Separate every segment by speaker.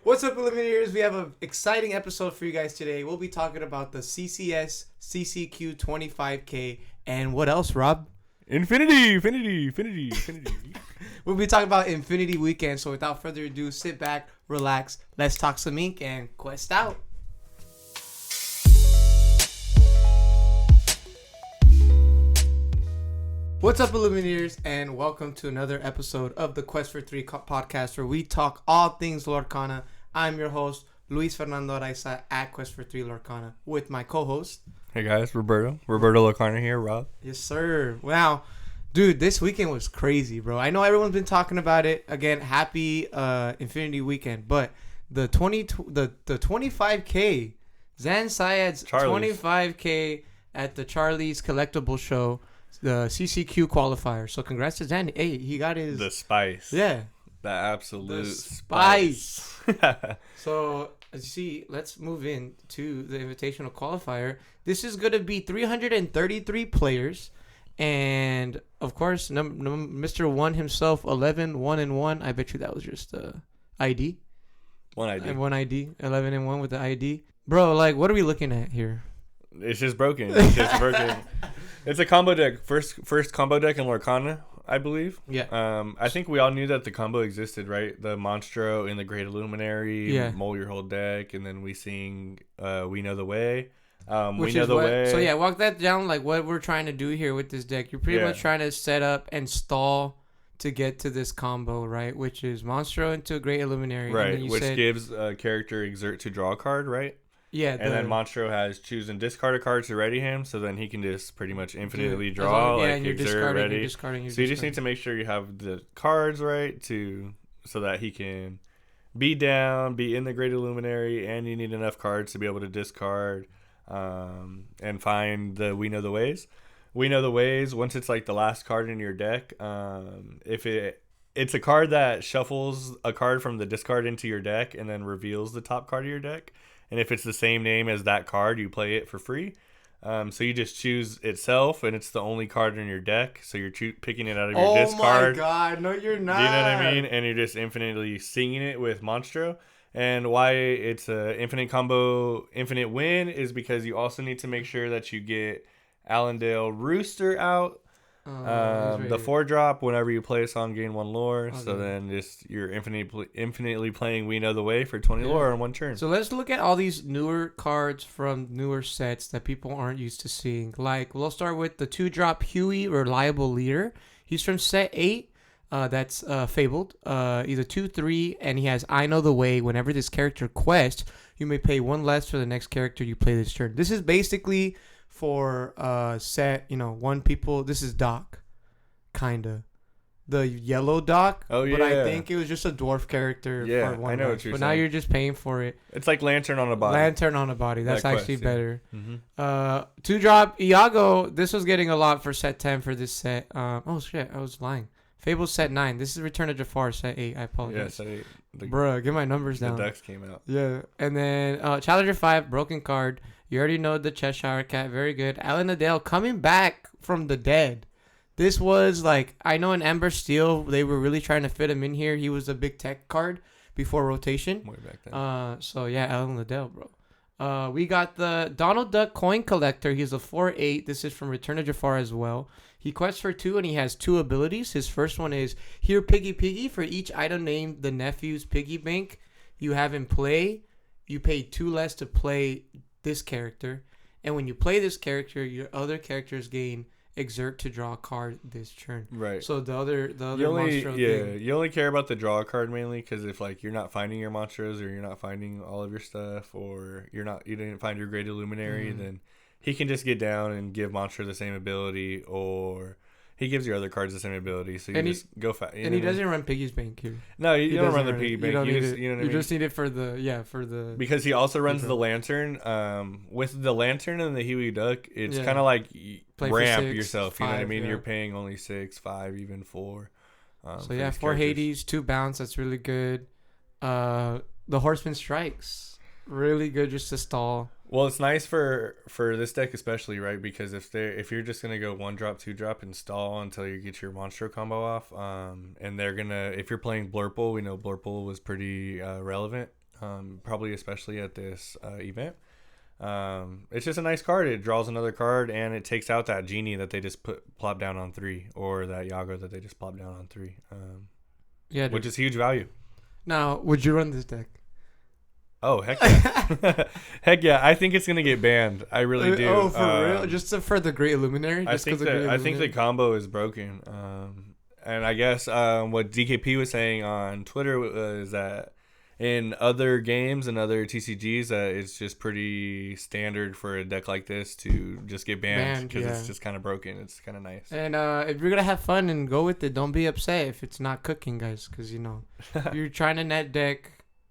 Speaker 1: What's up, Eliminators? We have an exciting episode for you guys today. We'll be talking about the CCS CCQ 25K and what else, Rob?
Speaker 2: Infinity.
Speaker 1: We'll be talking about Infinity Weekend. So without further ado, sit back, relax, let's talk some ink, and quest out. What's up, Illuminators, and welcome to another episode of the Quest for Three podcast, where we talk all things Lorcana. I'm your host, Luis Fernando Araiza at Quest for Three Lorcana, with my co-host.
Speaker 2: Hey guys, Roberto Locana here, Rob.
Speaker 1: Yes, sir. Wow, dude, this weekend was crazy, bro. I know everyone's been talking about it. Again, happy Infinity Weekend, but the 25K, Zan Syed's 25K at the Charlie's Collectible Show. The CCQ qualifier. So congrats to Zan. Hey, he got his...
Speaker 2: The spice.
Speaker 1: Yeah.
Speaker 2: The absolute
Speaker 1: spice. So, as you see, let's move in to the Invitational Qualifier. This is going to be 333 players. And, of course, Mr. One himself, 11, 1-1. I bet you that was just ID.
Speaker 2: One ID.
Speaker 1: One ID. 11-1 with the ID. Bro, like, what are we looking at here?
Speaker 2: It's just broken. It's a combo deck. First combo deck in Lorcana, I believe.
Speaker 1: Yeah.
Speaker 2: I think we all knew that the combo existed, right? The Monstro and the Great Illuminary.
Speaker 1: Yeah.
Speaker 2: Mull your whole deck, and then we sing We Know the Way.
Speaker 1: Which
Speaker 2: We Know
Speaker 1: is
Speaker 2: the
Speaker 1: what,
Speaker 2: Way.
Speaker 1: So yeah, walk that down, like what we're trying to do here with this deck. You're pretty much trying to set up and stall to get to this combo, right? Which is Monstro into a Great Illuminary.
Speaker 2: Right, which gives a character exert to draw a card, right?
Speaker 1: Yeah.
Speaker 2: And then Monstro has choose and discard a card to ready him, so then he can just pretty much infinitely draw,
Speaker 1: and you're
Speaker 2: exert, ready.
Speaker 1: You're discarding.
Speaker 2: So you just need to make sure you have the cards right so that he can be down, be in the Great Illuminary, and you need enough cards to be able to discard and find the We Know the Ways. We Know the Ways, once it's like the last card in your deck, if it's a card that shuffles a card from the discard into your deck and then reveals the top card of your deck. And if it's the same name as that card, you play it for free. So you just choose itself, and it's the only card in your deck. So you're picking it out of your discard.
Speaker 1: Oh my god, no you're not.
Speaker 2: Do you know what I mean? And you're just infinitely singing it with Monstro. And why it's a infinite combo, infinite win is because you also need to make sure that you get Allendale Rooster out. The 4-drop whenever you play a song, gain 1 lore. Okay. So then just you're infinitely playing We Know the Way for 20 lore on one turn.
Speaker 1: So let's look at all these newer cards from newer sets that people aren't used to seeing. Like, we'll start with the 2-drop Huey, Reliable Leader. He's from set 8. That's Fabled. Either 2-3, and he has I Know the Way. Whenever this character quests, you may pay 1 less for the next character you play this turn. This is basically for set, one people. This is Doc, kinda the yellow Doc.
Speaker 2: Oh yeah,
Speaker 1: but I think it was just a dwarf character.
Speaker 2: Yeah,
Speaker 1: for 1
Speaker 2: I know
Speaker 1: less.
Speaker 2: what you're
Speaker 1: but
Speaker 2: saying.
Speaker 1: Now you're just paying for it.
Speaker 2: It's like Lantern on a Body.
Speaker 1: That's actually better.
Speaker 2: Mm-hmm.
Speaker 1: 2-drop Iago. This was getting a lot for set 10 for this set. Oh shit, I was lying. Fable set 9. This is Return of Jafar set 8. I apologize.
Speaker 2: Yeah, set 8.
Speaker 1: Bruh, get my numbers down.
Speaker 2: The ducks came out.
Speaker 1: Yeah. And then Challenger 5, broken card. You already know the Cheshire Cat. Very good. Alan Adele coming back from the dead. This was like, I know in Ember Steel, they were really trying to fit him in here. He was a big tech card before rotation.
Speaker 2: Way back then.
Speaker 1: So yeah, Alan Adele, bro. We got the Donald Duck Coin Collector. He's a 4/8. This is from Return of Jafar as well. He quests for 2, and he has 2 abilities. His first one is Here Piggy Piggy. For each item named the nephew's piggy bank you have in play, you pay 2 less to play this character. And when you play this character, your other characters gain exert to draw a card this turn.
Speaker 2: Right.
Speaker 1: So the other
Speaker 2: Monstro
Speaker 1: thing.
Speaker 2: You only care about the draw card mainly because if like you're not finding your Monstros or you're not finding all of your stuff or you didn't find your Great Illuminary, then he can just get down and give Monstro the same ability, or he gives your other cards the same ability. So you just go fast.
Speaker 1: And he doesn't run Piggy's Bank here.
Speaker 2: No, you don't run the Piggy Bank.
Speaker 1: You just need it for the
Speaker 2: because he also runs the Lantern. With the Lantern and the Huey Duck, it's kind of like ramp 6, yourself. 5, you know what I mean? Yeah. You're paying only 6, 5, even 4.
Speaker 1: So yeah, 4 Hades, 2 bounce. That's really good. The Horseman Strikes, really good just to stall.
Speaker 2: Well, it's nice for this deck especially, right? Because if you're just gonna go 1-drop, 2-drop, and stall until you get your Monstro combo off, and they're gonna, if you're playing Blurple, we know Blurple was pretty relevant probably especially at this event. It's just a nice card. It draws another card, and it takes out that genie that they just plop down on 3, or that Yago that they just plop down on 3.
Speaker 1: Yeah, dude.
Speaker 2: Which is huge value.
Speaker 1: Now, would you run this deck?
Speaker 2: Oh, heck yeah. Heck yeah. I think it's going to get banned. I really do.
Speaker 1: Oh, for real? Just for the Great Illuminary?
Speaker 2: I think the combo is broken. And I guess what DKP was saying on Twitter was that in other games and other TCGs, it's just pretty standard for a deck like this to just get banned because it's just kind of broken. It's kind of nice.
Speaker 1: And if you're going to have fun and go with it, don't be upset if it's not cooking, guys, because, you're trying to net deck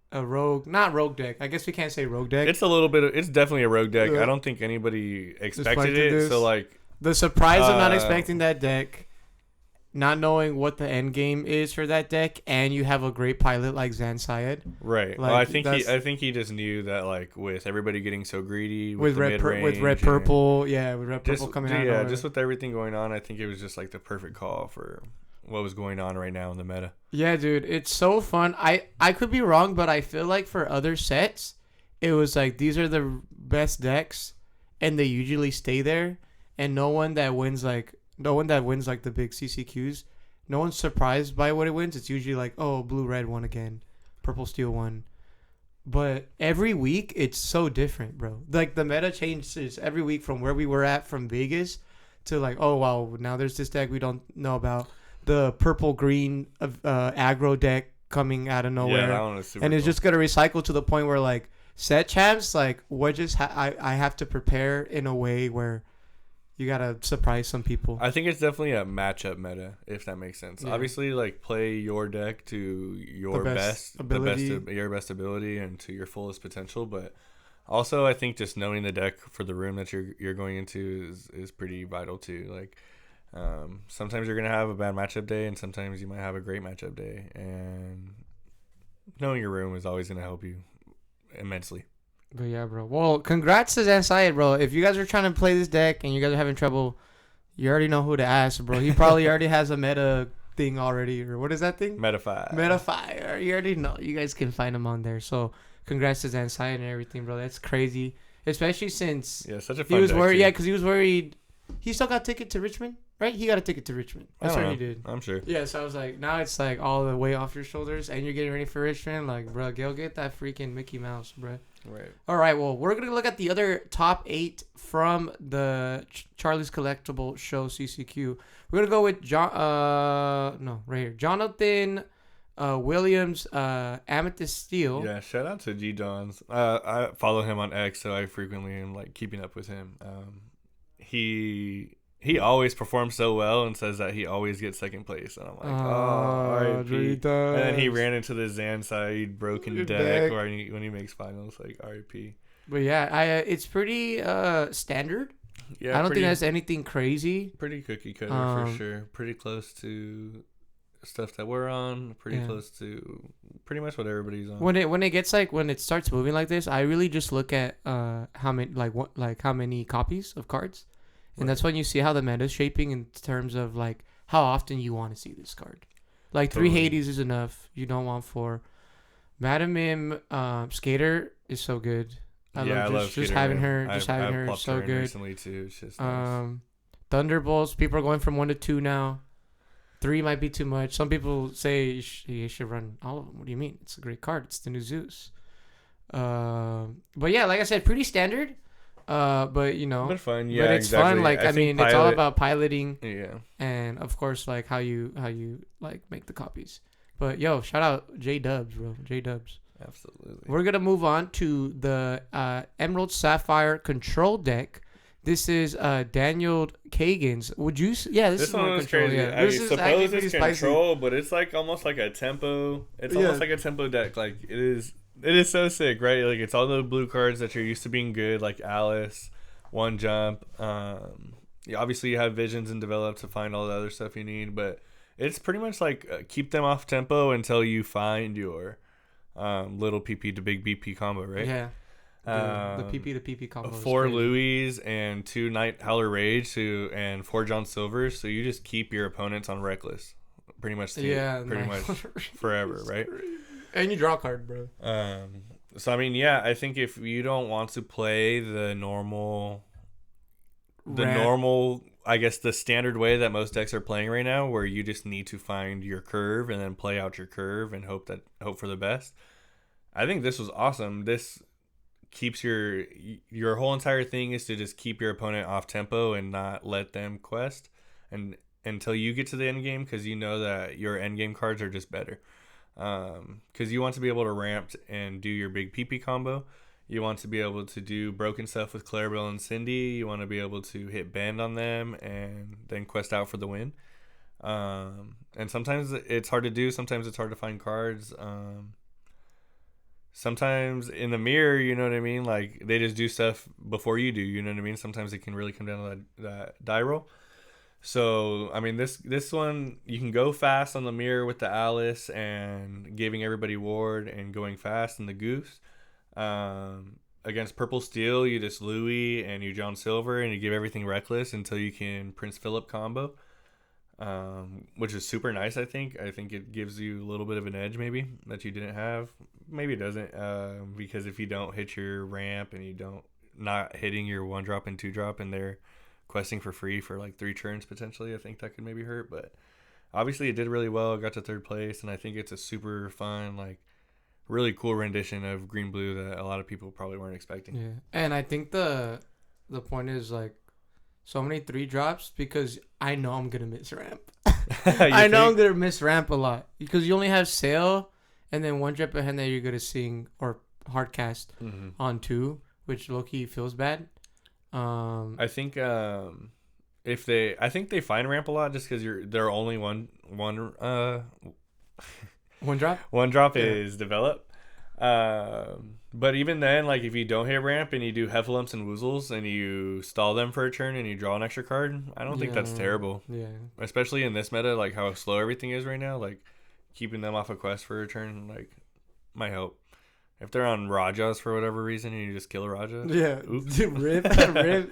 Speaker 1: a not rogue deck. I guess we can't say rogue deck.
Speaker 2: It's it's definitely a rogue deck. I don't think anybody expected it.
Speaker 1: This.
Speaker 2: So, like,
Speaker 1: the surprise of not expecting that deck, not knowing what the end game is for that deck, and you have a great pilot like Zan Syed.
Speaker 2: Right.
Speaker 1: Like,
Speaker 2: well, I think he just knew that, like, with everybody getting so greedy with
Speaker 1: red purple, with red purple coming out.
Speaker 2: Yeah, just with everything going on, I think it was just like the perfect call for what was going on right now in the meta.
Speaker 1: Yeah, dude, it's so fun. I could be wrong, but I feel like for other sets, it was like these are the best decks, and they usually stay there, and no one that wins like the big CCQs, no one's surprised by what it wins. It's usually like, oh, blue red won again, purple steel won. But every week it's so different, bro. Like the meta changes every week from where we were at from Vegas to like, oh wow, now there's this deck we don't know about. The purple green aggro deck coming out of nowhere.
Speaker 2: Yeah, that one was super
Speaker 1: and it's
Speaker 2: cool.
Speaker 1: just gonna recycle to the point where like set champs, like I have to prepare in a way where you gotta surprise some people.
Speaker 2: I think it's definitely a matchup meta, if that makes sense.
Speaker 1: Yeah.
Speaker 2: Obviously, like, play your deck to your best ability and to your fullest potential. But also, I think just knowing the deck for the room that you're going into is pretty vital too. Like, sometimes you're gonna have a bad matchup day, and sometimes you might have a great matchup day. And knowing your room is always gonna help you immensely.
Speaker 1: But yeah, bro. Well, congrats to Zan Syed, bro. If you guys are trying to play this deck and you guys are having trouble, you already know who to ask, bro. He probably already has a meta thing already, or what is that thing? Metafy. You already know. You guys can find him on there. So congrats to Zan Syed and everything, bro. That's crazy, especially since
Speaker 2: such a fun
Speaker 1: he was
Speaker 2: deck,
Speaker 1: worried.
Speaker 2: too.
Speaker 1: Yeah, because he was worried. He still got a ticket to Richmond, right? He got a ticket to Richmond. That's what he did.
Speaker 2: I'm sure.
Speaker 1: Yeah, so I was like, now it's like all the way off your shoulders, and you're getting ready for Richmond. Like, bro, go get that freaking Mickey Mouse, bro.
Speaker 2: Right.
Speaker 1: All right, well, we're going to look at the other top 8 from the Charlie's Collectible Show CCQ. We're going to go with Jonathan Williams, Amethyst Steel.
Speaker 2: Yeah, shout out to G Johns. I follow him on X, so I frequently am like keeping up with him. He always performs so well and says that he always gets second place, and I'm like, RIP. And then he ran into the Zan Syed broken deck when he makes finals, like RIP.
Speaker 1: But yeah, it's pretty standard.
Speaker 2: Yeah,
Speaker 1: I don't think that's anything crazy.
Speaker 2: Pretty cookie cutter for sure. Pretty close to stuff that we're on. Pretty close to pretty much what everybody's on.
Speaker 1: When it starts moving like this, I really just look at how many copies of cards. And that's when you see how the meta is shaping in terms of like how often you want to see this card. Like totally. 3 Hades is enough. You don't want 4. Madam Mim Skater is so good. I love just having her. Just having her so good.
Speaker 2: Recently too. It's just nice.
Speaker 1: Thunderbolts. People are going from 1 to 2 now. 3 might be too much. Some people say you should run all of them. What do you mean? It's a great card. It's the new Zeus. But yeah, like I said, pretty standard. But
Speaker 2: but fun. Yeah,
Speaker 1: but it's
Speaker 2: exactly.
Speaker 1: fun. Like I mean, it's all about piloting.
Speaker 2: Yeah.
Speaker 1: And of course, like how you like make the copies. But yo, shout out J Dubs, bro. J Dubs.
Speaker 2: Absolutely.
Speaker 1: We're gonna move on to the Emerald Sapphire Control deck. This is Daniel Kagan's. Would you? Yeah, this is
Speaker 2: one was
Speaker 1: control.
Speaker 2: crazy.
Speaker 1: Yeah.
Speaker 2: I suppose it's control, but it's like almost like a tempo. It's almost like a tempo deck. Like it is. It is so sick, right? Like it's all the blue cards that you're used to being good, like Alice, One Jump. Obviously you have visions and develop to find all the other stuff you need, but it's pretty much like keep them off tempo until you find your little PP to big BP combo, right?
Speaker 1: Yeah. The PP to PP combo.
Speaker 2: 4 Louis and 2 Night Howler Rage and 4 John Silvers, so you just keep your opponents on reckless, pretty much. Forever, right?
Speaker 1: And you draw a card, bro.
Speaker 2: So I mean, yeah, I think if you don't want to play the normal, I guess the standard way that most decks are playing right now, where you just need to find your curve and then play out your curve and hope for the best. I think this was awesome. This keeps your whole entire thing is to just keep your opponent off tempo and not let them quest and until you get to the end game, because you know that your end game cards are just better. Because you want to be able to ramp and do your big PP combo. You want to be able to do broken stuff with Clarabelle and Cindy. You want to be able to hit bend on them and then quest out for the win. And sometimes it's hard to do. Sometimes it's hard to find cards. Sometimes in the mirror, you know what I mean? Like, they just do stuff before you do, you know what I mean? Sometimes it can really come down to that die roll. So, I mean, this one, you can go fast on the mirror with the Alice and giving everybody ward and going fast in the Goose. Against Purple Steel, you just Louis and you John Silver and you give everything reckless until you can Prince Philip combo, which is super nice, I think. I think it gives you a little bit of an edge maybe that you didn't have. Maybe it doesn't, because if you don't hit your ramp and you don't not hitting your 1-drop and 2-drop and they're questing for free for like 3 turns potentially, I think that could maybe hurt. But obviously it did really well. It got to 3rd place, and I think it's a super fun, like, really cool rendition of Green Blue that a lot of people probably weren't expecting.
Speaker 1: Yeah, and I think the point is, like, so many 3-drops because I know I'm gonna miss ramp. I know I'm gonna miss ramp a lot because you only have Sail and then 1-drop ahead that you're gonna sing or hardcast on 2, which low-key feels bad.
Speaker 2: I think I think they find ramp a lot just because they're only one
Speaker 1: 1-drop.
Speaker 2: 1-drop is develop. But even then, like, if you don't hit ramp and you do Heffalumps and Woozles and you stall them for a turn and you draw an extra card, I don't think that's terrible.
Speaker 1: Yeah.
Speaker 2: Especially in this meta, like how slow everything is right now, like keeping them off a quest for a turn, like, might help. If they're on Rajas for whatever reason and you just kill a Raja.
Speaker 1: Yeah. Dude, rip.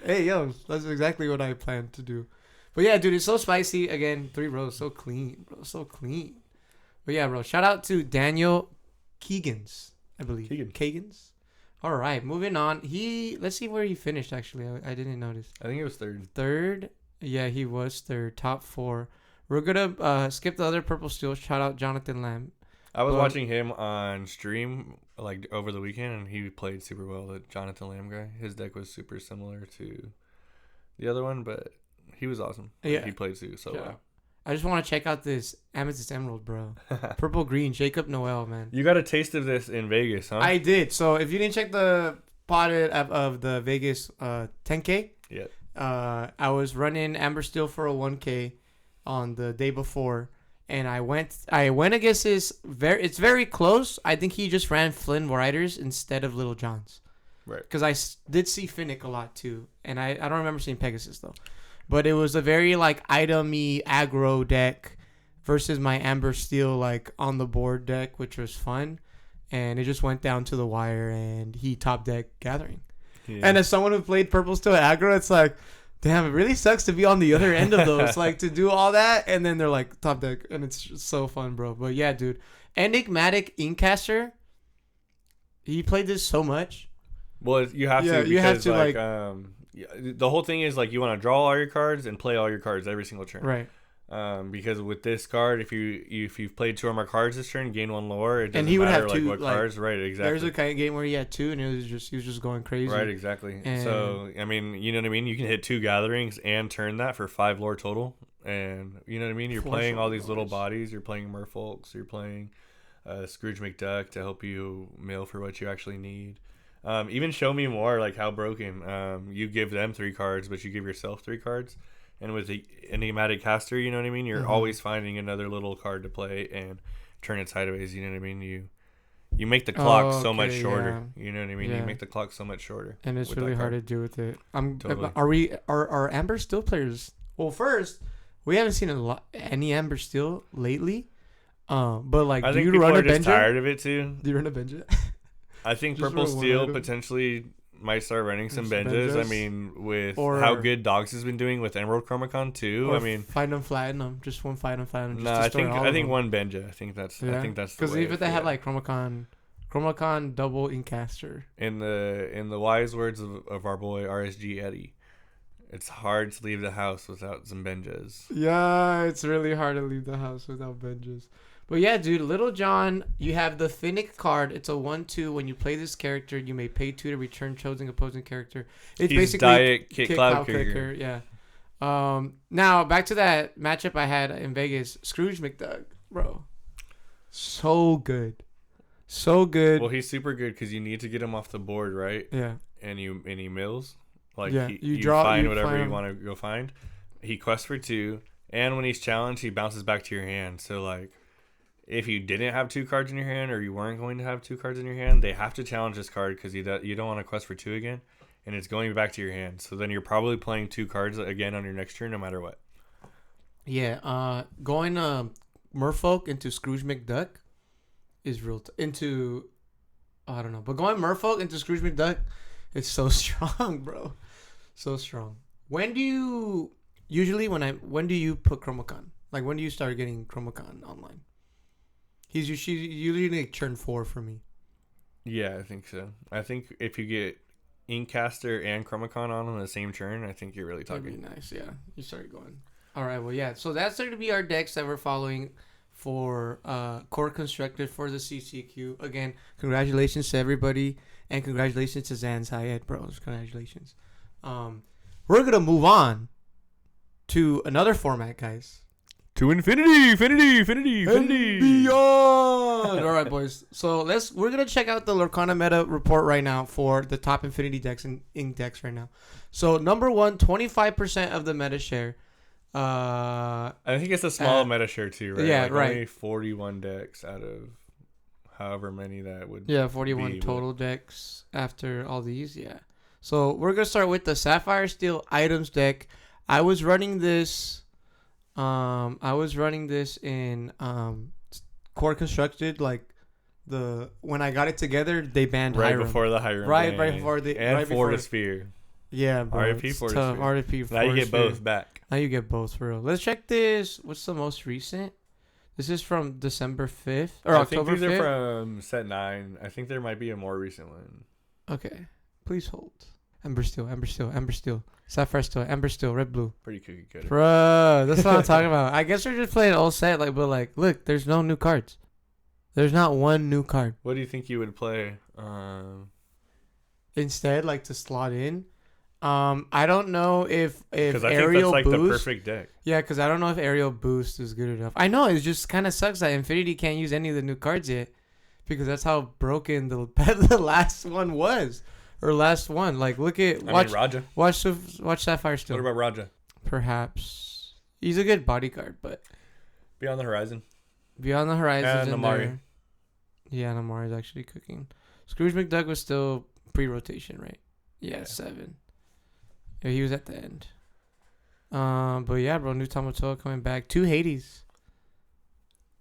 Speaker 1: Hey, yo, that's exactly what I planned to do. But yeah, dude, it's so spicy. Again, 3 rows, so clean, bro. So clean. But yeah, bro, shout out to Daniel Keegans, I believe. Keegans. All right, moving on. Let's see where he finished, actually. I didn't notice.
Speaker 2: I think it was 3rd.
Speaker 1: 3rd? Yeah, he was 3rd. Top 4. We're going to skip the other Purple Steel. Shout out Jonathan Lamb.
Speaker 2: I was watching him on stream, like, over the weekend, and he played super well, the Jonathan Lamb guy. His deck was super similar to the other one, but he was awesome. Yeah. He played so well.
Speaker 1: I just want to check out this Amethyst Emerald, bro. Purple Green, Jacob Noel, man.
Speaker 2: You got a taste of this in Vegas, huh?
Speaker 1: I did. So if you didn't check the pod of the Vegas 10K, I was running Amber Steel for a 1K on the day before. And I went against it's very close. I think he just ran Flynn Riders instead of Little Johns.
Speaker 2: Right.
Speaker 1: Because I did see Finnick a lot too. And I don't remember seeing Pegasus though. But it was a very like item-y aggro deck versus my Amber Steel like on the board deck, which was fun. And it just went down to the wire and he top deck Gathering. Yeah. And as someone who played Purple Steel aggro, it's like, damn, it really sucks to be on the other end of those. Like, to do all that, and then they're like, top deck. And it's just so fun, bro. But yeah, dude. Enigmatic Incaster, he played this so much.
Speaker 2: Well, you have to. Because, you have to, like the whole thing is, like, you want to draw all your cards and play all your cards every single turn.
Speaker 1: Right.
Speaker 2: Because with this card, if you've played 2 or more cards this turn, gain 1 lore. It doesn't
Speaker 1: and he would
Speaker 2: matter
Speaker 1: have 2
Speaker 2: what cards. Right, exactly.
Speaker 1: There's a kind of game where he had 2, and he was just going crazy.
Speaker 2: Right, exactly.
Speaker 1: And
Speaker 2: so I mean, you know what I mean. You can hit 2 gatherings and turn that for 5 lore total, and you know what I mean. You're playing all these little bodies. You're playing Merfolks. You're playing Scrooge McDuck to help you mill for what you actually need. Even Show Me More, like how broken. You give them 3 cards, but you give yourself 3 cards. And with the Enigmatic Caster, you know what I mean? You're always finding another little card to play and turn it sideways, you know what I mean? You make the clock so much shorter. Yeah. You know what I mean? Yeah. You make the clock so much shorter.
Speaker 1: And it's really hard to do with it.
Speaker 2: Totally.
Speaker 1: Are Amber Steel players? Well, first, we haven't seen any Amber Steel lately. But like,
Speaker 2: I think people are just tired of it too.
Speaker 1: Do you run a Benja?
Speaker 2: I think Purple Steel potentially might start running some Benjas. I mean, with how good Dogs has been doing with Emerald Chromacon too. I mean,
Speaker 1: find them, flatten them. Just one fight them, flatten them.
Speaker 2: No, I think one Benja. I think that's
Speaker 1: because even if they had like Chromacon Chromacon double Incaster.
Speaker 2: In the wise words of our boy RSG Eddie, it's hard to leave the house without Zimbenjas.
Speaker 1: Yeah, it's really hard to leave the house without Benjas. But yeah, dude, Little John, you have the Finnick card. It's a 1/2. When you play this character, you may pay 2 to return chosen opposing character. It's
Speaker 2: He's
Speaker 1: basically
Speaker 2: Diet Kick Cloud Kicker.
Speaker 1: Yeah. Now back to that matchup I had in Vegas. Scrooge McDuck, bro. So good. So good.
Speaker 2: Well, he's super good because you need to get him off the board, right?
Speaker 1: Yeah.
Speaker 2: And he mills. Like,
Speaker 1: yeah.
Speaker 2: you
Speaker 1: draw,
Speaker 2: find
Speaker 1: you
Speaker 2: whatever
Speaker 1: find
Speaker 2: you
Speaker 1: him.
Speaker 2: want to go find. He quests for 2. And when he's challenged, he bounces back to your hand. So, like, if you didn't have 2 cards in your hand or you weren't going to have 2 cards in your hand, they have to challenge this card because you don't want to quest for 2 again. And it's going back to your hand. So then you're probably playing 2 cards again on your next turn no matter what.
Speaker 1: Yeah. Going Merfolk into Scrooge McDuck is real. I don't know. But going Merfolk into Scrooge McDuck is so strong, bro. So strong. When do you put Chromacon? Like, when do you start getting Chromacon online? She's usually like turn 4 for me.
Speaker 2: Yeah, I think so. I think if you get Inkcaster and Chromacon on the same turn, I think you're really talking.
Speaker 1: That'd be nice, yeah. You started going. All right, well, yeah. So that's going to be our decks that we're following for core constructed for the CCQ. Again, congratulations to everybody, and congratulations to Zan's Hayed, bros. Congratulations. We're going to move on to another format, guys.
Speaker 2: To infinity.
Speaker 1: And beyond. All right, boys. So we're gonna check out the Lorcana meta report right now for the top infinity decks and ink decks right now. So number 1, 25% of the meta share.
Speaker 2: I think it's a small meta share too, right?
Speaker 1: Yeah,
Speaker 2: like
Speaker 1: right.
Speaker 2: Only 41 decks out of however many that would.
Speaker 1: Yeah, 41 total decks after all these. Yeah. So we're gonna start with the Sapphire Steel items deck. I was running this in core constructed, like when I got it together, they banned
Speaker 2: right
Speaker 1: Hiram.
Speaker 2: before the Hiram
Speaker 1: Right
Speaker 2: ban.
Speaker 1: before the
Speaker 2: and
Speaker 1: right
Speaker 2: Fortisphere.
Speaker 1: Yeah, bro.
Speaker 2: RFP
Speaker 1: It's
Speaker 2: Fortisphere.
Speaker 1: tough. RFP
Speaker 2: Now you get
Speaker 1: Fortisphere.
Speaker 2: both back.
Speaker 1: Now you get both for real. Let's check this. What's the most recent? This is from December 5th or October 5th.
Speaker 2: I think these are from set 9. I think there might be a more recent one.
Speaker 1: Okay, please hold. Ember Steel. Sapphire Steel, Ember Steel, Red Blue.
Speaker 2: Pretty cookie cutter.
Speaker 1: Bruh, that's what I'm talking about. I guess we're just playing old set, look, there's no new cards. There's not one new card.
Speaker 2: What do you think you would play?
Speaker 1: Instead, like to slot in. I don't know if
Speaker 2: Because I
Speaker 1: Aerial
Speaker 2: think that's like
Speaker 1: Boost.
Speaker 2: the perfect deck.
Speaker 1: Yeah, because I don't know if Aerial Boost is good enough. I know, it just kind of sucks that Infinity can't use any of the new cards yet. Because that's how broken the last one was. Or last one. Like, look at...
Speaker 2: Raja.
Speaker 1: Watch Sapphire Steel.
Speaker 2: What about Raja?
Speaker 1: Perhaps. He's a good bodyguard, but...
Speaker 2: Beyond the Horizon.
Speaker 1: Beyond the Horizon.
Speaker 2: And Namari.
Speaker 1: Yeah, Namari's actually cooking. Scrooge McDuck was still pre-rotation, right? Yeah, 7. Yeah, he was at the end. But yeah, bro, new Tamatoa coming back. 2 Hades.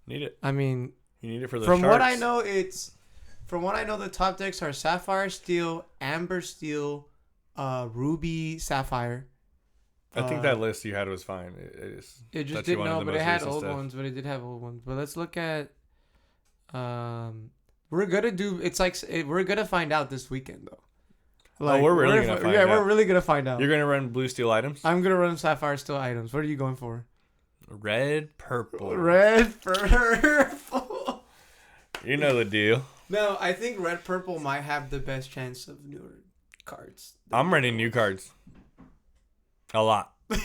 Speaker 2: Need it.
Speaker 1: I mean...
Speaker 2: You need it for the
Speaker 1: From
Speaker 2: sharks.
Speaker 1: what I know, the top decks are Sapphire Steel, Amber Steel, Ruby Sapphire.
Speaker 2: I think that list you had was fine.
Speaker 1: It just didn't know, but it had old ones. But it did have old ones. But let's look at. We're gonna do. It's like we're gonna find out this weekend though.
Speaker 2: We're really gonna find out.
Speaker 1: Yeah, we're really gonna find out.
Speaker 2: You're gonna run blue steel items.
Speaker 1: I'm gonna run Sapphire Steel items. What are you going for?
Speaker 2: Red, purple.
Speaker 1: Red, purple.
Speaker 2: You know the deal.
Speaker 1: No, I think red purple might have the best chance of newer cards.
Speaker 2: I'm running new cards. A lot.
Speaker 1: A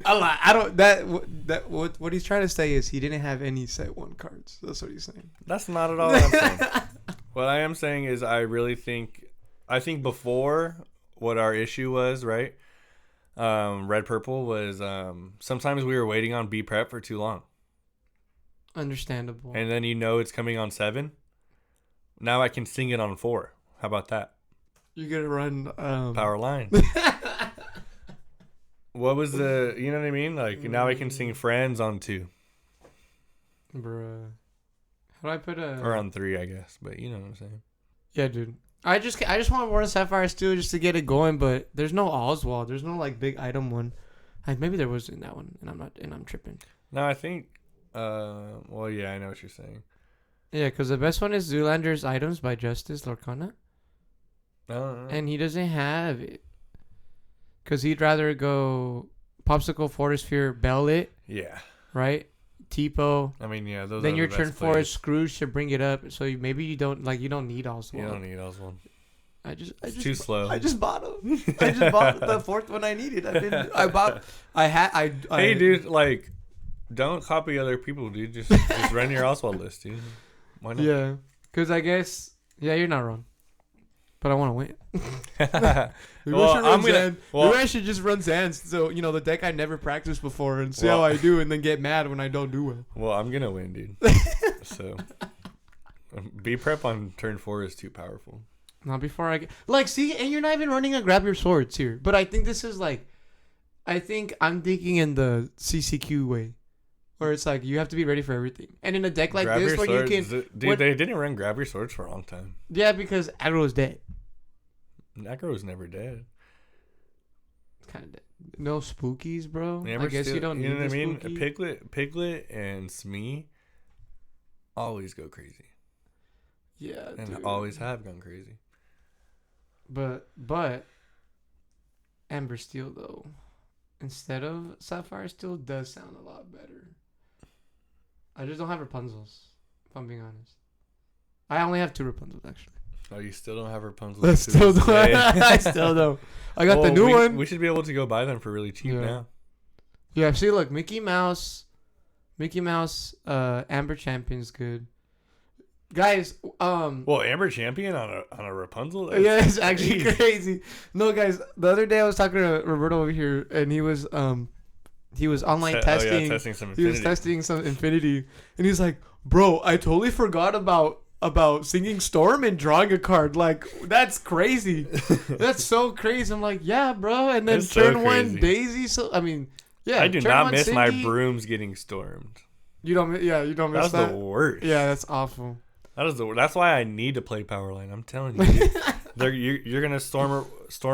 Speaker 1: lot. I don't. What he's trying to say is he didn't have any set 1 cards. That's what he's saying.
Speaker 2: That's not at all what I'm saying. What I am saying is I think before what our issue was, right? Red purple was sometimes we were waiting on B prep for too long.
Speaker 1: Understandable.
Speaker 2: And then it's coming on 7. Now I can sing it on 4. How about that?
Speaker 1: You're gonna run
Speaker 2: Power Line. What was the? You know what I mean? Like now I can sing Friends on 2.
Speaker 1: Bruh. How do I put a?
Speaker 2: Or on 3, I guess. But you know what I'm saying.
Speaker 1: Yeah, dude. I just want to run Sapphire Steel just to get it going, but there's no Oswald. There's no like big item one. Maybe there was in that one, and I'm tripping.
Speaker 2: No, I think. Well, yeah, I know what you're saying.
Speaker 1: Yeah, because the best one is Zoolander's Items by Justice Lorcana.
Speaker 2: Oh,
Speaker 1: And he doesn't have it. Because he'd rather go Popsicle, Forest Bell It,
Speaker 2: yeah.
Speaker 1: right? Tipo.
Speaker 2: I mean, yeah, those
Speaker 1: Then
Speaker 2: are
Speaker 1: your
Speaker 2: the
Speaker 1: turn
Speaker 2: best
Speaker 1: 4
Speaker 2: plays.
Speaker 1: is Scrooge to bring it up. So maybe you don't need Oswald.
Speaker 2: You don't need Oswald.
Speaker 1: It's
Speaker 2: too slow.
Speaker 1: I just bought them. I just bought the fourth one I needed.
Speaker 2: Hey, dude, like, don't copy other people, dude. Just run your Oswald list, dude. Why not?
Speaker 1: Yeah, because I guess you're not wrong. But I want to win. Maybe I should just run Zans. So the deck I never practiced before and see how I do, and then get mad when I don't do well.
Speaker 2: Well, I'm gonna win, dude. So, B prep on turn 4 is too powerful.
Speaker 1: Not before I get see, and you're not even running a grab your swords here. But I think this is I think I'm thinking in the CCQ way, where it's like you have to be ready for everything. And in a deck like
Speaker 2: grab
Speaker 1: this, where
Speaker 2: swords,
Speaker 1: you can,
Speaker 2: they didn't run grab your swords for a long time.
Speaker 1: Yeah, because aggro is dead.
Speaker 2: Aggro is never dead.
Speaker 1: It's kind of dead. No spookies, bro.
Speaker 2: I guess
Speaker 1: you don't need
Speaker 2: what I mean.
Speaker 1: Spooky.
Speaker 2: Piglet, and Smee always go crazy.
Speaker 1: Yeah,
Speaker 2: and
Speaker 1: dude.
Speaker 2: always have gone crazy.
Speaker 1: But Amber Steel though, instead of Sapphire Steel, does sound a lot better. I just don't have Rapunzel's, if I'm being honest. I only have 2 Rapunzels actually.
Speaker 2: Oh, you still don't have Rapunzel?
Speaker 1: I still don't. I still don't. I got the new one.
Speaker 2: We should be able to go buy them for really cheap now.
Speaker 1: Yeah, see, look, Mickey Mouse, Amber Champion's good. Guys,
Speaker 2: well, Amber Champion on a Rapunzel? That's
Speaker 1: it's actually crazy. No, guys, the other day I was talking to Roberto over here, and he was online testing.
Speaker 2: Oh, yeah, testing some Infinity.
Speaker 1: He was testing some Infinity, and he's like, "Bro, I totally forgot about singing Storm and drawing a card. Like, that's crazy. That's so crazy." I'm like, "Yeah, bro." And then
Speaker 2: that's
Speaker 1: turn
Speaker 2: so
Speaker 1: 1 Daisy. So I mean, yeah,
Speaker 2: I do not miss
Speaker 1: Cindy,
Speaker 2: my brooms getting stormed.
Speaker 1: You don't miss that.
Speaker 2: That's the worst.
Speaker 1: Yeah, that's awful.
Speaker 2: That's why I need to play Powerline. I'm telling you, dude. You're gonna storm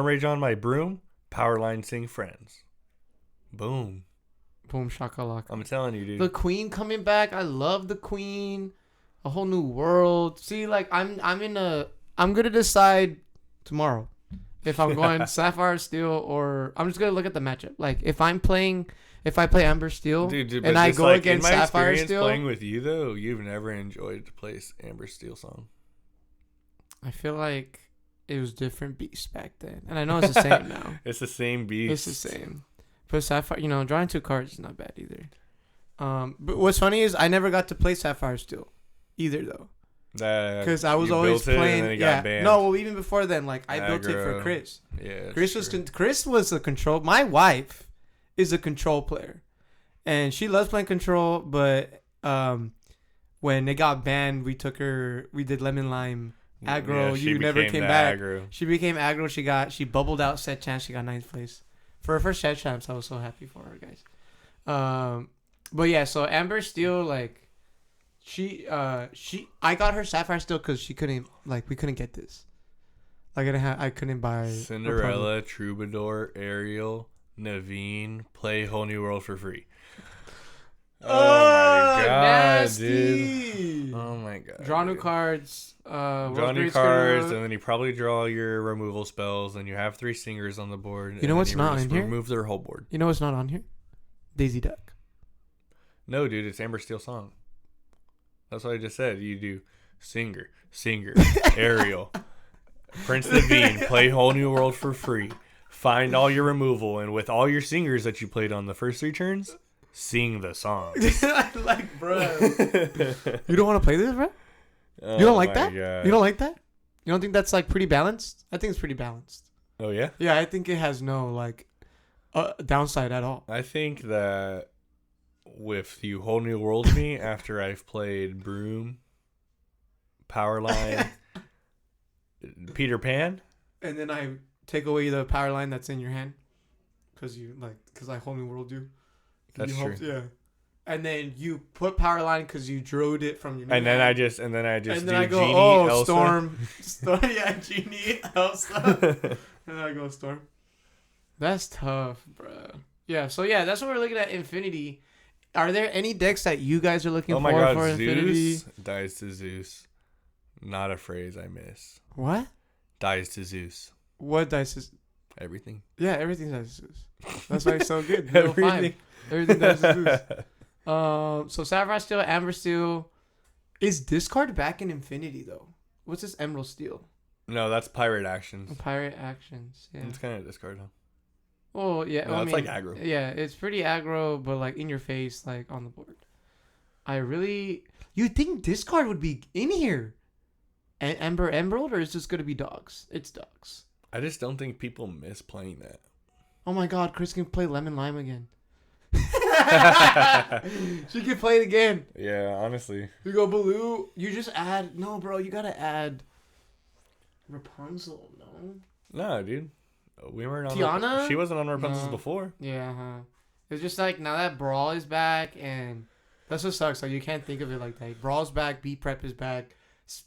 Speaker 2: rage on my broom. Powerline sing friends. Boom
Speaker 1: shakalaka.
Speaker 2: I'm telling you, dude.
Speaker 1: The Queen coming back. I love the Queen. A whole new world. See, like I'm gonna decide tomorrow if I'm going Sapphire Steel or I'm just gonna look at the matchup. Like if I play Amber Steel,
Speaker 2: dude,
Speaker 1: and I go against Sapphire Steel.
Speaker 2: Playing with you though, you've never enjoyed to play Amber Steel song.
Speaker 1: I feel like it was different beast back then, and I know it's the same now.
Speaker 2: It's the same beast.
Speaker 1: It's the same. But Sapphire, drawing 2 cards is not bad either. But what's funny is I never got to play Sapphire Steel either though. Because I was always playing. No, well, even before then, like I built it for Chris.
Speaker 2: Yeah,
Speaker 1: Chris was a control. My wife is a control player, and she loves playing control. But when it got banned, we did lemon lime aggro.
Speaker 2: Yeah,
Speaker 1: you never came back.
Speaker 2: Aggro.
Speaker 1: She became aggro. She bubbled out set chance. She got 9th place for her first set champs. I was so happy for her, guys. But yeah, so Amber Steel, like I got her Sapphire Steel because we couldn't get this. Like I couldn't buy
Speaker 2: Cinderella, Troubadour, Ariel, Naveen, play Whole New World for free. Oh my god,
Speaker 1: nasty.
Speaker 2: Dude! Oh my god.
Speaker 1: Draw new cards.
Speaker 2: Draw new cards, and then you probably draw your removal spells, and you have 3 singers on the board.
Speaker 1: You know what's not in here?
Speaker 2: Remove their whole board.
Speaker 1: You know what's not on here? Daisy Duck.
Speaker 2: No, dude, it's Amber Steel song. That's what I just said. You do singer, Ariel, Prince Naveen, play Whole New World for free. Find all your removal, and with all your singers that you played on the first 3 turns, sing the song.
Speaker 1: Like, bro. You don't want to play this, bro?
Speaker 2: Oh,
Speaker 1: you don't like that?
Speaker 2: God.
Speaker 1: You don't like that? You don't think that's like pretty balanced? I think it's pretty balanced.
Speaker 2: Oh yeah?
Speaker 1: Yeah, I think it has no like downside at all.
Speaker 2: I think that with you Whole New World me after I've played Broom, Powerline, Peter Pan,
Speaker 1: and then I take away the power line that's in your hand because I Whole New World you.
Speaker 2: That's true.
Speaker 1: Yeah. And then you put power line because you drew it from your.
Speaker 2: And then I just
Speaker 1: and
Speaker 2: do
Speaker 1: then I go,
Speaker 2: Genie,
Speaker 1: oh,
Speaker 2: Elsa.
Speaker 1: Storm, yeah, Genie, Elsa, and then I go Storm. That's tough, bro. Yeah, so yeah, that's what we're looking at. Infinity. Are there any decks that you guys are looking
Speaker 2: Oh my
Speaker 1: for
Speaker 2: god,
Speaker 1: for Infinity?
Speaker 2: Zeus dies to Zeus. Not a phrase I miss.
Speaker 1: What?
Speaker 2: Dies to Zeus.
Speaker 1: What dice is?
Speaker 2: Everything.
Speaker 1: Yeah, everything dice to Zeus. That's why it's so good. Everything dice to Zeus. So Sapphire Steel, Amber Steel. Is Discard back in Infinity though? What's this Emerald Steel?
Speaker 2: No, that's pirate actions.
Speaker 1: Pirate Actions. Yeah.
Speaker 2: It's kind of discard, huh?
Speaker 1: Oh yeah.
Speaker 2: No,
Speaker 1: I
Speaker 2: it's
Speaker 1: mean,
Speaker 2: like aggro.
Speaker 1: Yeah, it's pretty aggro, but like in your face, like on the board. You think Discard would be in here? Ember Emerald, or is this gonna be dogs? It's dogs.
Speaker 2: I just don't think people miss playing that.
Speaker 1: Oh my God, Chris can play Lemon Lime again. She can play it again.
Speaker 2: Yeah, honestly.
Speaker 1: You go Baloo. You just add. No, bro, you gotta add Rapunzel. No.
Speaker 2: No, dude. We weren't on
Speaker 1: Tiana?
Speaker 2: She wasn't on Rapunzel's
Speaker 1: No.
Speaker 2: before.
Speaker 1: Yeah, huh. It's just like now that Brawl is back, and that's what sucks. Like you can't think of it like that. Brawl's back. B Prep is back.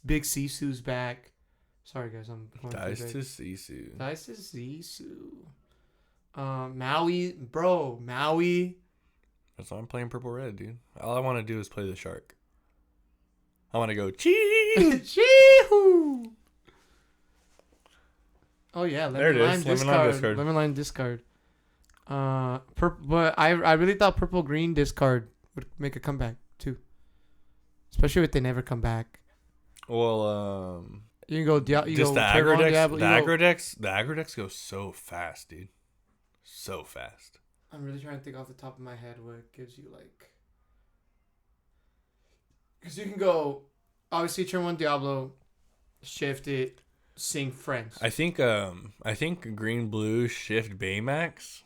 Speaker 1: Big Sisu's back. Sorry guys, I'm going
Speaker 2: Dies
Speaker 1: through
Speaker 2: to
Speaker 1: big.
Speaker 2: Sisu.
Speaker 1: Dice to Sisu. Maui, bro, Maui.
Speaker 2: That's why I'm playing purple red, dude. All I want to do is play the shark. I want to go chee.
Speaker 1: Chee-hoo. Oh yeah,
Speaker 2: There it is. Lemon Lime discard.
Speaker 1: Lemon Lime discard. But I really thought purple green discard would make a comeback too, especially if they never come back.
Speaker 2: Well,
Speaker 1: You can go. You
Speaker 2: just
Speaker 1: go
Speaker 2: the
Speaker 1: Terran,
Speaker 2: aggro decks.
Speaker 1: Diablo,
Speaker 2: The
Speaker 1: you go-
Speaker 2: aggro decks. The aggro decks go so fast, dude. So fast.
Speaker 1: I'm really trying to think off the top of my head what gives you like. Because you can go, obviously turn 1 Diablo, shift it, sing friends.
Speaker 2: I think green blue shift Baymax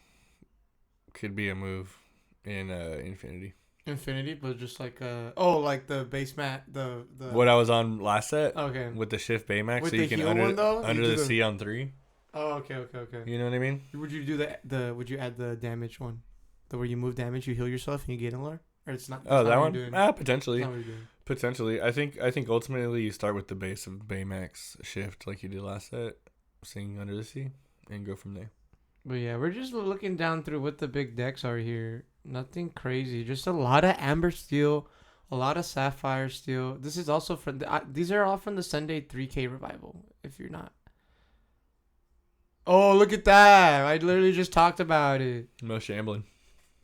Speaker 2: could be a move in Infinity.
Speaker 1: Infinity, but just like like the base mat, the
Speaker 2: What I was on last set
Speaker 1: okay.
Speaker 2: with the shift Baymax,
Speaker 1: With
Speaker 2: so
Speaker 1: the
Speaker 2: you can
Speaker 1: heal
Speaker 2: under
Speaker 1: one, though? You
Speaker 2: under
Speaker 1: do
Speaker 2: the
Speaker 1: the-
Speaker 2: sea on 3.
Speaker 1: Oh, okay.
Speaker 2: You know what I mean?
Speaker 1: Would you do would you add the damage one? The where you move damage, you heal yourself, and you get in lore? Or it's not?
Speaker 2: Oh,
Speaker 1: that's
Speaker 2: that
Speaker 1: not what
Speaker 2: one?
Speaker 1: you're doing? That's
Speaker 2: Potentially.
Speaker 1: not what you're doing.
Speaker 2: Potentially. I think ultimately you start with the base of Baymax shift like you did last set, sing under the sea, and go from there.
Speaker 1: But yeah, we're just looking down through what the big decks are here. Nothing crazy. Just a lot of Amber Steel, a lot of Sapphire Steel. This is also from these are all from the Sunday 3K revival. If you're not. Oh, look at that! I literally just talked about it.
Speaker 2: No shambling.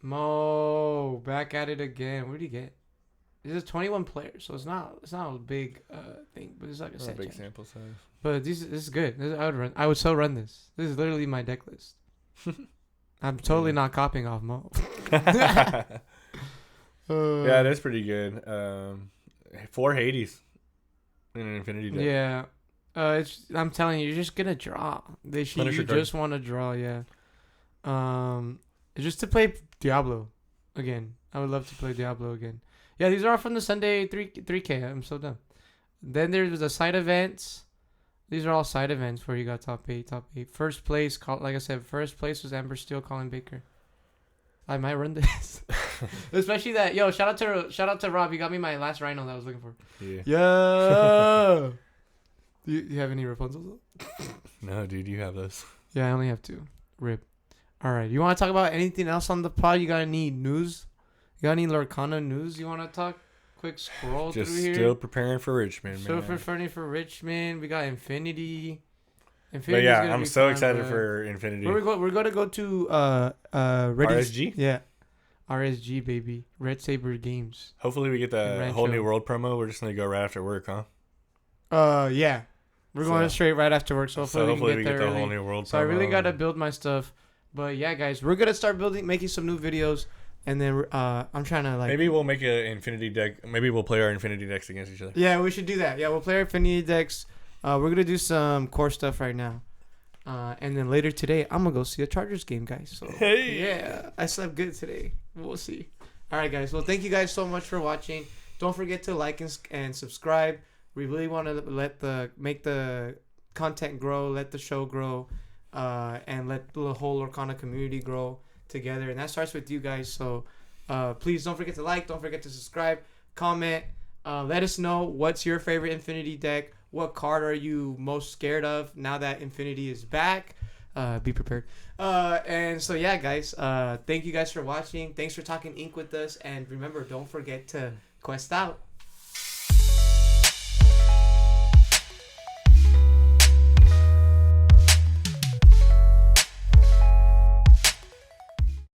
Speaker 1: Mo, back at it again. What did he get? This is 21 players, so it's not a big thing, but it's like a
Speaker 2: Not a
Speaker 1: set
Speaker 2: big
Speaker 1: change.
Speaker 2: sample size.
Speaker 1: But this is good. I would so run this. This is literally my deck list. I'm totally not copying off Mo.
Speaker 2: Yeah, it is pretty good. 4 Hades in an Infinity deck.
Speaker 1: Yeah. I'm telling you, you're just gonna draw. You
Speaker 2: Punisher card.
Speaker 1: just want to draw, yeah. Just to play Diablo again. I would love to play Diablo again. Yeah, these are all from the Sunday 3K. I'm so done. Then there's the side events. These are all side events where you got top 8. First place, like I said, first place was Amber Steel, Colin Baker. I might run this. Especially that, shout out to Rob. You got me my last Rhino that I was looking for.
Speaker 2: Yeah.
Speaker 1: Yeah. Do you have any Rapunzel?
Speaker 2: No, dude, you have those.
Speaker 1: Yeah, I only have 2. Rip. All right. You want to talk about anything else on the pod? You got any news? You got any Lorcana news you want to talk? Quick scroll
Speaker 2: Just
Speaker 1: through here.
Speaker 2: still preparing for Richmond,
Speaker 1: Still
Speaker 2: man.
Speaker 1: preparing for Richmond. We got Infinity.
Speaker 2: But yeah, I'm so excited for Infinity.
Speaker 1: We're gonna go to Ready
Speaker 2: RSG?
Speaker 1: Yeah, RSG baby. Red Saber Games.
Speaker 2: Hopefully we get the
Speaker 1: Rancho.
Speaker 2: whole new world promo. We're just gonna go right after work, huh?
Speaker 1: Yeah. We're going straight right after work, so hopefully we can get there
Speaker 2: the
Speaker 1: early.
Speaker 2: whole new world promo.
Speaker 1: So I really gotta build my stuff. But yeah, guys, we're gonna start making some new videos, and then I'm trying to like.
Speaker 2: Maybe we'll make an Infinity deck. Maybe we'll play our Infinity decks against each other.
Speaker 1: Yeah, we should do that. Yeah, we'll play our Infinity decks. We're gonna do some core stuff right now, and then later today I'm gonna go see a Chargers game, guys. So
Speaker 2: Hey.
Speaker 1: yeah, I slept good today. We'll see. All right, guys. Well, thank you guys so much for watching. Don't forget to like and subscribe. We really want to make the content grow, let the show grow, and let the whole Lorcana community grow together. And that starts with you guys. So please don't forget to like, don't forget to subscribe, comment. Let us know what's your favorite Infinity deck. What card are you most scared of now that Infinity is back? Be prepared. And so yeah, guys. Thank you guys for watching. Thanks for talking ink with us. And remember, don't forget to quest out.